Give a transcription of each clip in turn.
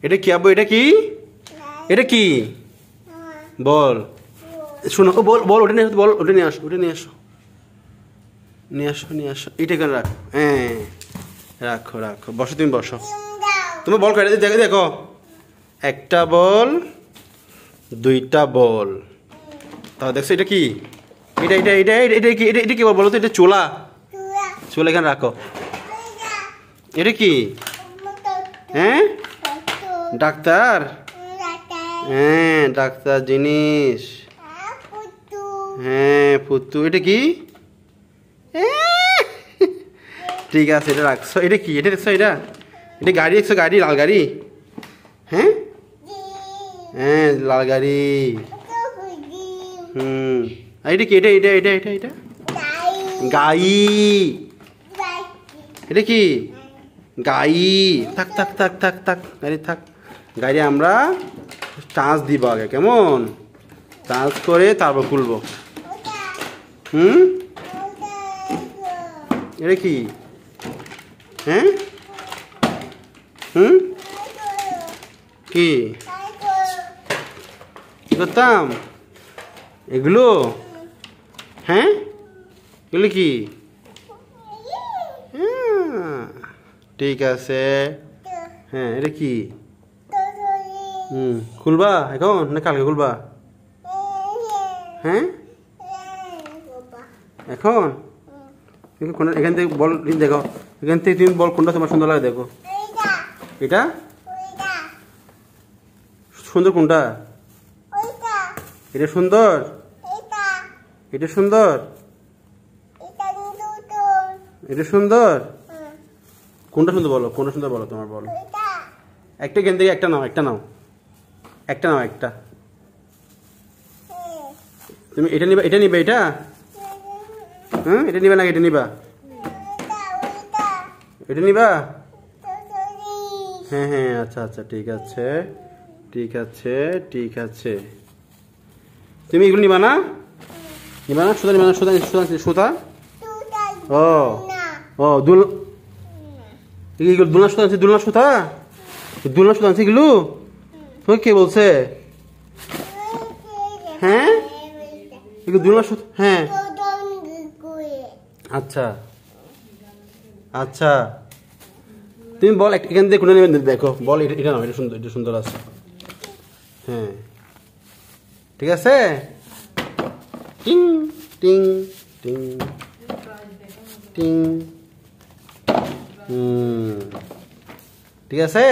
এটা কি আব্বু? এটা কি? এটা কি বল? শোনো, ও বল বল, ওটা নিয়ে বল, ওটা নিয়ে আসো, ওটা নিয়ে আসো, নিয়ে আসো, নিয়ে আসো। এটা কেন রাখো? হ্যাঁ রাখো রাখো, বসো, তুমি বসো। তুমি বল কেটে দেখে দেখো, একটা বল, দুইটা বল। তাহলে দেখছো এটা কি? এটা এটা এটা এটা কি? এটা কি বল বলো তো? এটা চোলা, চোলা এখানে রাখো। এটা কি? হ্যাঁ ডাক্তার, হ্যাঁ ডাক্তার জিনিস, হ্যাঁ পুতু। এটা কি? ঠিক আছে, এটা রাখছো। এটা কি? এটা দেখছো? এটা এটা গাড়ি দেখছো? গাড়ি, লাল গাড়ি। হ্যাঁ হ্যাঁ লাল গাড়ি। আর এটা কি? এটা এটা এটা এটা এটা গাই। এটা কি? গাই। থাক থাক থাক থাক থাক, গাড়ি থাক। গাড়ি আমরা চার্জ দিব আগে, কেমন? চার্জ করে তারপর খুলবো। এটা কি? হ্যাঁ কি কি করতাম এগুলো? হ্যাঁ এগুলো কি? ঠিক আছে। হ্যাঁ এটা কি? খুলবা এখন না কালকে খুলবা? হ্যাঁ এখন এখান থেকে বল দেখো, এখান থেকে তুমি বল কোনটা তোমার সুন্দর লাগে দেখো। এটা সুন্দর কোনটা? এটা সুন্দর, এটা সুন্দর, এটা সুন্দর। কোনটা সুন্দর বলো, কোনটা সুন্দর বলো, তোমার বলো। একটা এখান থেকে একটা নাও, একটা নাও, একটা নাও, একটা। তুমি এটা নিবা, এটা নিবা, এটা এটা নিবা না, এটা নিবা, এটা নিবা। হ্যাঁ হ্যাঁ আচ্ছা আচ্ছা, ঠিক আছে ঠিক আছে ঠিক আছে। তুমি এগুলো নিবা না? নিবা না? সুতা নিবা না? সুতা সুতা। ও ও দুল, এগুলো দুলনা সুতা আছে, দুলনা সুতা, দুলনা সুতা আছে এগুলো। তোমাকে কে বলছে? হ্যাঁ এগুলো দুলনা সুতা। হ্যাঁ আচ্ছা আচ্ছা, তুমি বল এখান থেকে কোনটা নেবেন দেখো, বল। এটা নাও, এটা সুন্দর, এটা সুন্দর আছে। হ্যাঁ ঠিক আছে। টিং টিং টিং টিং। ঠিক আছে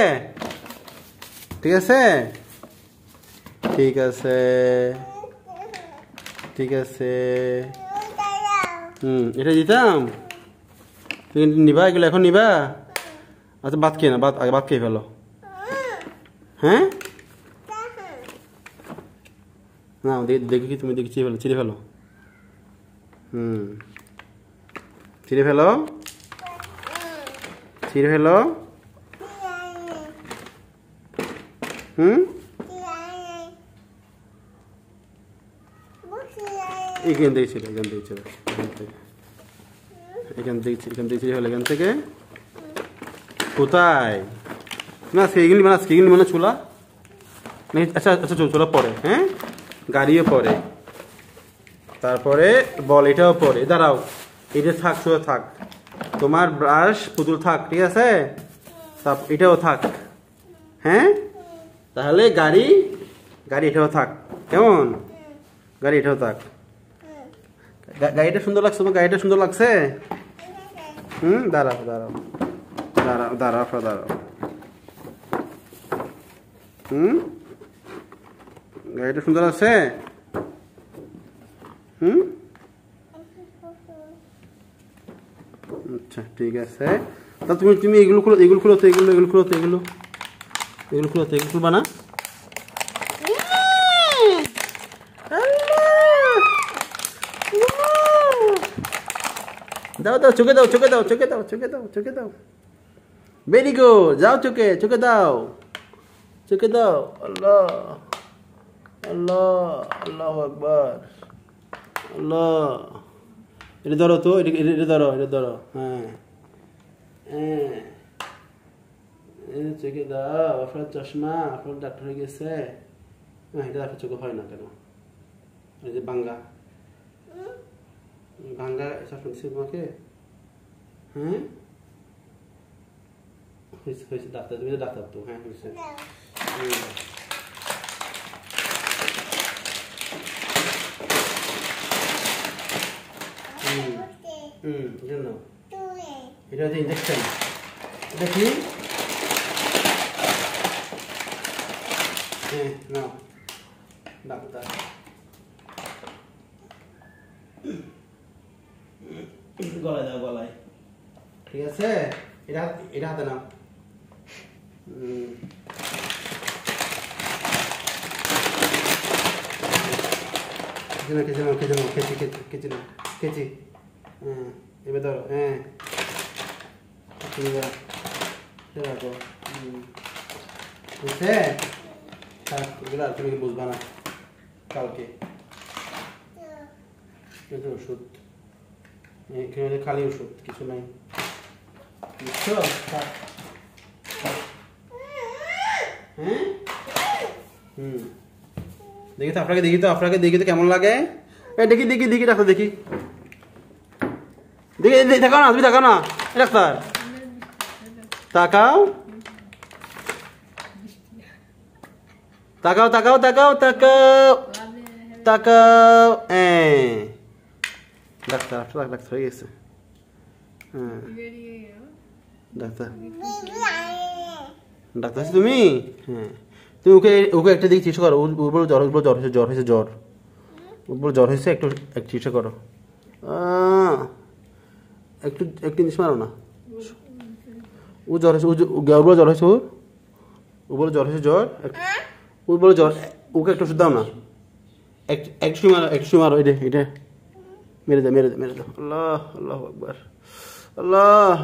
ঠিক আছে ঠিক আছে ঠিক আছে। এটা দিতাম, তুমি নিবা এগুলো এখন নিবা? আচ্ছা ভাত খেয়ে না, ভাত আগে ভাত খেয়ে ফেলো। হ্যাঁ না দেখি কি, তুমি দেখি চিড়ে ফেলো, চিড়ে ফেলো। চিড়ে ফেলো, চিড়ে ফেলো। এখান থেকে ছিল, এখান থেকে ছিল, এখান থেকে, এখান থেকে, এখান থেকে ছিঁড়ে ফেলো, এখান থেকে। কোথায় না সেইগুলি মানে, সেইগুলি মানে চুলা। আচ্ছা আচ্ছা চুলা পরে, হ্যাঁ গাড়িও পরে, তারপরে বল এটাও পরে। দাঁড়াও, এটা থাক, চুলা থাক, তোমার ব্রাশ পুতুল থাক, ঠিক আছে, এটাও থাক। হ্যাঁ তাহলে গাড়ি, গাড়ি এটাও থাক, কেমন? গাড়ি এটাও থাক। গাড়িটা সুন্দর লাগছে তোমার? গাড়িটা সুন্দর লাগছে? দাঁড়াও দাঁড়াও দাঁড়াও দাঁড়াও দাঁড়াও। গাড়িটা সুন্দর আছে? আচ্ছা ঠিক আছে। তা তুমি তুমি এগুলো খুলো, এগুলো খুলো তো, এগুলো এগুলো খুলো তো, এগুলো এগুলো খুলো তো, এগুলো খুলবা না? দাও দাও, চোখে দাও, চোখে দাও, চোখে দাও, চোখে দাও, চোখে দাও। ভেরি গুড, যাও চোখে, চোখে দাও, চোখে দাও। আল্লাহ আল্লাহ আল্লাহু আকবার, আল্লাহ। এটা ধরো তো, এটা ধরো, এটা ধরো। হ্যাঁ হ্যাঁ চোখে দাও, আপনার চশমা, আপনার ডাক্তার হয়ে গেছে। না এটা আপনার চোখে হয় না কেন? এই যে ভাঙ্গা ভাঙ্গা চশমা দিচ্ছে তোমাকে। হ্যাঁ হয়েছে হয়েছে, ডাক্তার তুমি ডাক্তার তো। হ্যাঁ হয়েছে। জন্য এটা হচ্ছে ইঞ্জেকশন। এটা কি? হ্যাঁ নাও ডাক্তার। গলায় দাও, গলায়। ঠিক আছে, এটা এটা হাতে নাও। কেচি নাও, কেচি নাও, কেচি কেচি কেচি নাও, কেচি। হ্যাঁ এবার ধরো। হ্যাঁ রাখো। বুঝছে? এগুলো আর তুমি বুঝবা না কালকে। ওষুধ এখানে খালি ওষুধ, কিছু নাই। বুঝছো? হ্যাঁ দেখি তো আপনাকে, দেখি তো আপনাকে, দেখি তো কেমন লাগে। দেখি দেখি দেখি ডাক্তার, দেখি দেখি দেখাও না, তুমি দেখাও না ডাক্তার, তাকাও তাকাও তাকাও তাকাও তাকাও তাকাও। ডাক্তার ডাক্তার হয়ে গেছে। হ্যাঁ ডাক্তার ডাক্তার আছো তুমি? হ্যাঁ তুমি ওকে ওকে একটা দিকে চিকিৎসা করো। উপর জ্বর, উপর জ্বর হয়েছে, জ্বর হয়েছে, জ্বর উপর জ্বর হয়েছে, একটু একটু চিকিৎসা করো। একটু একটু জিনিস মারো না। ও জ্বর হয়েছে, উপর জ্বর হয়েছে, ওর উপরে জ্বর হয়েছে, জ্বর উপরে জ্বর। ওকে একটু ওষুধ দাও না, একটু মারো, একটু মারো। এটা এটা মেরে দাও, মেরে দাও, মেরে দাও। আল্লাহ আল্লাহ আকবার, আল্লাহ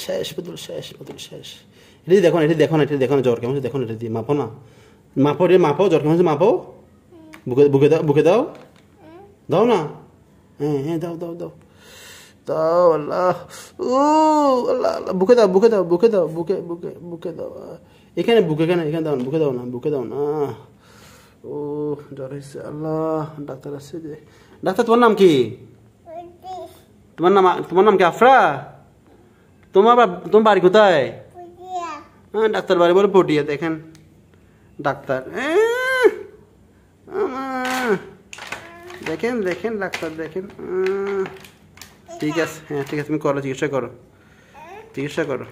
শেষ, পুতুল শেষ, পুতুল শেষ। এটি দেখো না, এটি দেখো না, এটি দেখো না, জ্বর কেমন হচ্ছে দেখো না, এটা দিয়ে মাপো না, মাপো রে, মাপো, জ্বর কেমন হচ্ছে মাপো। বুকে বুকে দাও, বুকে দাও, দাও না। হ্যাঁ হ্যাঁ দাও দাও দাও দাও। আল্লাহ ও আল্লাহ আল্লাহ, বুকে দাও, বুকে দাও, বুকে দাও, বুকে বুকে বুকে দাও। এখানে বুকে, এখানে এখানে দাও না, বুকে দাও না, বুকে দাও না। ও জ্বর হয়েছে। আল্লাহ ডাক্তার আসছে যে। ডাক্তার তোমার নাম কি? তোমার নাম কি? আফরা? তোমার বাড়ি কোথায়? হ্যাঁ ডাক্তার বাড়ি বলে পটিয়া। দেখেন ডাক্তার, দেখেন দেখেন ডাক্তার দেখেন। ঠিক আছে, হ্যাঁ ঠিক আছে, তুমি করো, চিকিৎসা করো, চিকিৎসা করো।